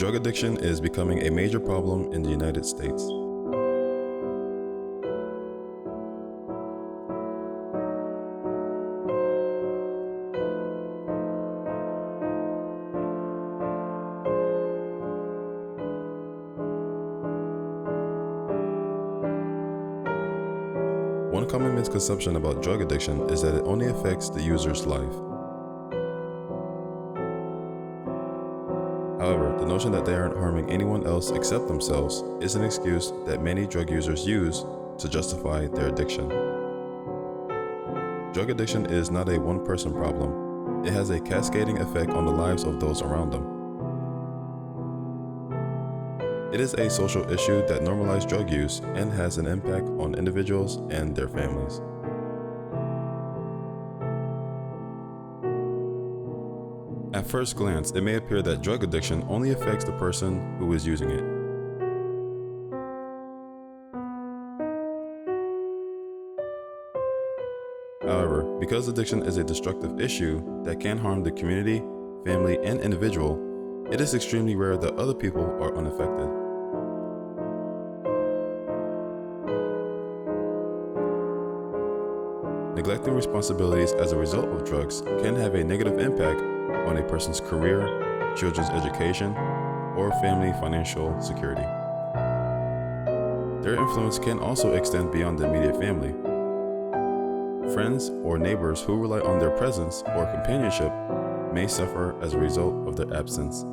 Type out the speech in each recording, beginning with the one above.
Drug addiction is becoming a major problem in the United States. One common misconception about drug addiction is that it only affects the user's life. However, the notion that they aren't harming anyone else except themselves is an excuse that many drug users use to justify their addiction. Drug addiction is not a one-person problem. It has a cascading effect on the lives of those around them. It is a social issue that normalizes drug use and has an impact on individuals and their families. At first glance, it may appear that drug addiction only affects the person who is using it. However, because addiction is a destructive issue that can harm the community, family, and individual, it is extremely rare that other people are unaffected. Neglecting responsibilities as a result of drugs can have a negative impact on a person's career, children's education, or family financial security. Their influence can also extend beyond the immediate family. Friends or neighbors who rely on their presence or companionship may suffer as a result of their absence.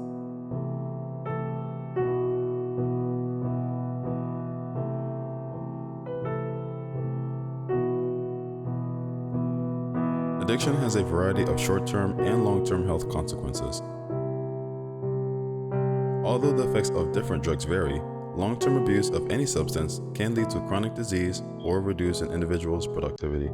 Addiction has a variety of short-term and long-term health consequences. Although the effects of different drugs vary, long-term abuse of any substance can lead to chronic disease or reduce an individual's productivity.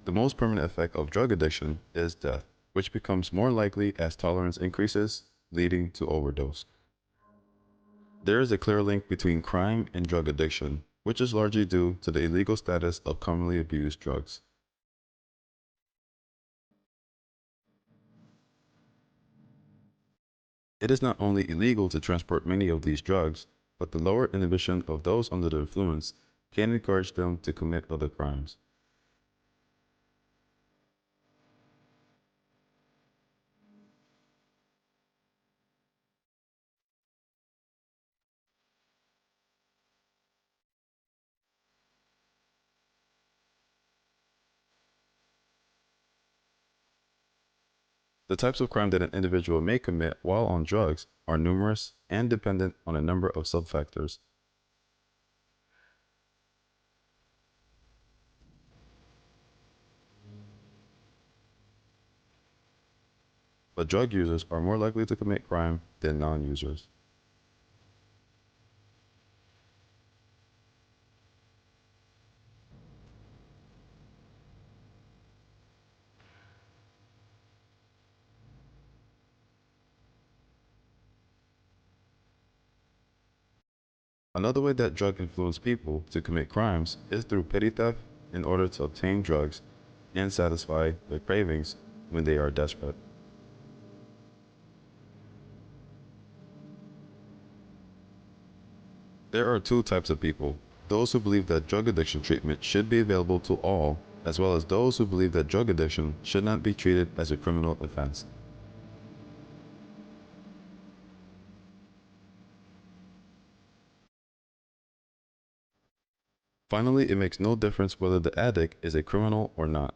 The most permanent effect of drug addiction is death, which becomes more likely as tolerance increases, leading to overdose. There is a clear link between crime and drug addiction, which is largely due to the illegal status of commonly abused drugs. It is not only illegal to transport many of these drugs, but the lower inhibition of those under the influence can encourage them to commit other crimes. The types of crime that an individual may commit while on drugs are numerous and dependent on a number of subfactors. But drug users are more likely to commit crime than non-users. Another way that drugs influence people to commit crimes is through petty theft in order to obtain drugs and satisfy their cravings when they are desperate. There are two types of people: those who believe that drug addiction treatment should be available to all, as well as those who believe that drug addiction should not be treated as a criminal offense. Finally, it makes no difference whether the addict is a criminal or not.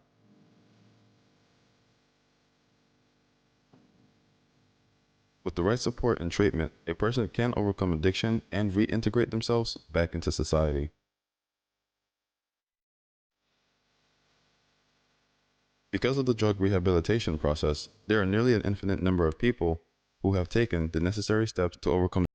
With the right support and treatment, a person can overcome addiction and reintegrate themselves back into society. Because of the drug rehabilitation process, there are nearly an infinite number of people who have taken the necessary steps to overcome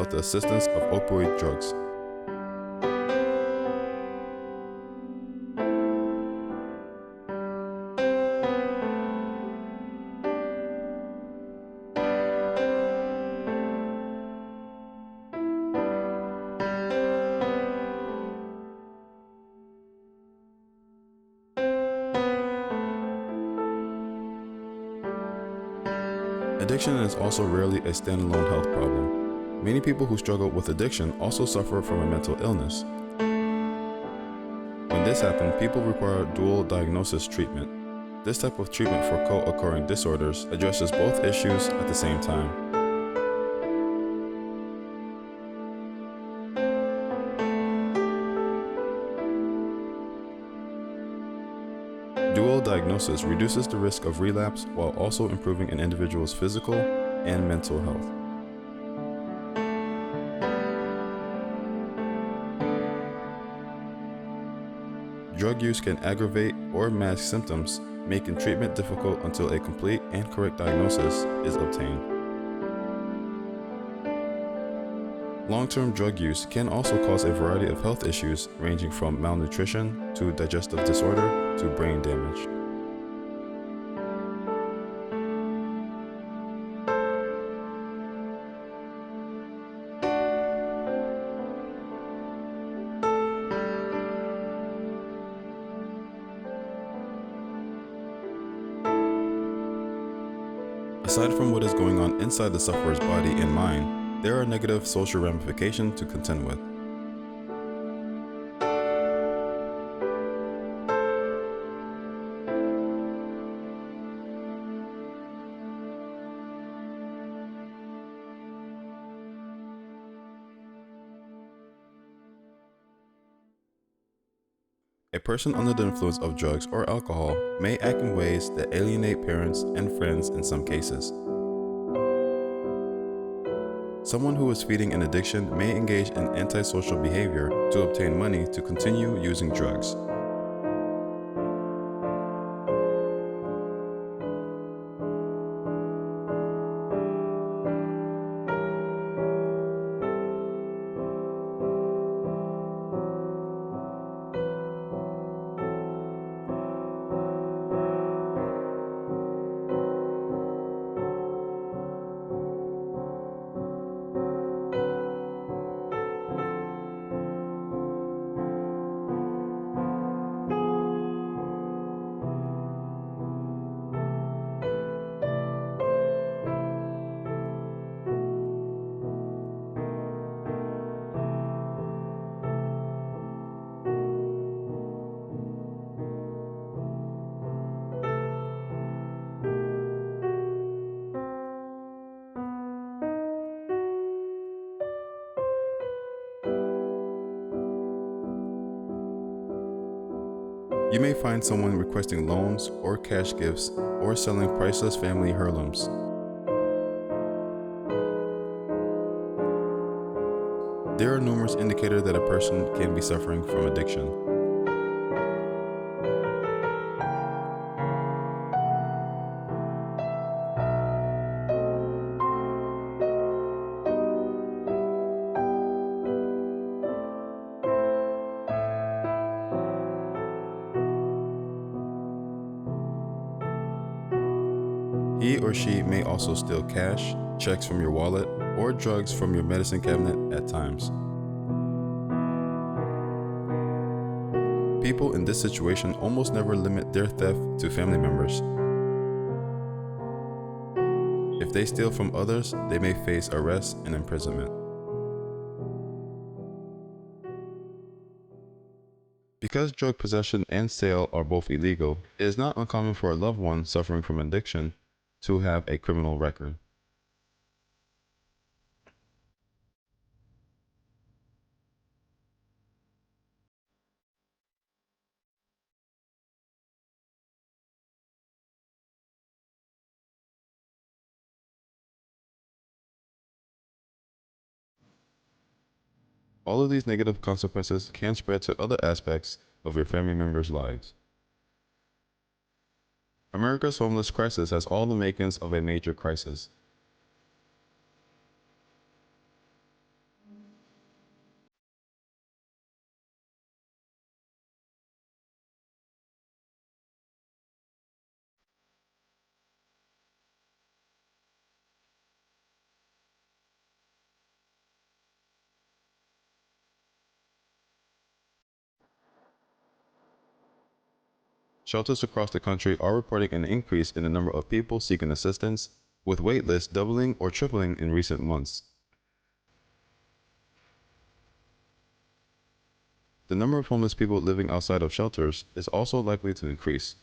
with the assistance of opioid drugs. Addiction is also rarely a standalone health problem. Many people who struggle with addiction also suffer from a mental illness. When this happens, people require dual diagnosis treatment. This type of treatment for co-occurring disorders addresses both issues at the same time. Dual diagnosis reduces the risk of relapse while also improving an individual's physical and mental health. Drug use can aggravate or mask symptoms, making treatment difficult until a complete and correct diagnosis is obtained. Long-term drug use can also cause a variety of health issues ranging from malnutrition to digestive disorder to brain damage. Aside from what is going on inside the sufferer's body and mind, there are negative social ramifications to contend with. A person under the influence of drugs or alcohol may act in ways that alienate parents and friends in some cases. Someone who is feeding an addiction may engage in antisocial behavior to obtain money to continue using drugs. You may find someone requesting loans or cash gifts or selling priceless family heirlooms. There are numerous indicators that a person can be suffering from addiction. He or she may also steal cash, checks from your wallet, or drugs from your medicine cabinet at times. People in this situation almost never limit their theft to family members. If they steal from others, they may face arrest and imprisonment. Because drug possession and sale are both illegal, it is not uncommon for a loved one suffering from addiction to have a criminal record. All of these negative consequences can spread to other aspects of your family members' lives. America's homeless crisis has all the makings of a major crisis. Shelters across the country are reporting an increase in the number of people seeking assistance, with wait lists doubling or tripling in recent months. The number of homeless people living outside of shelters is also likely to increase.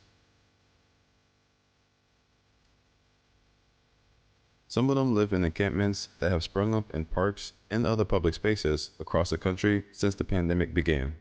Some of them live in encampments that have sprung up in parks and other public spaces across the country since the pandemic began.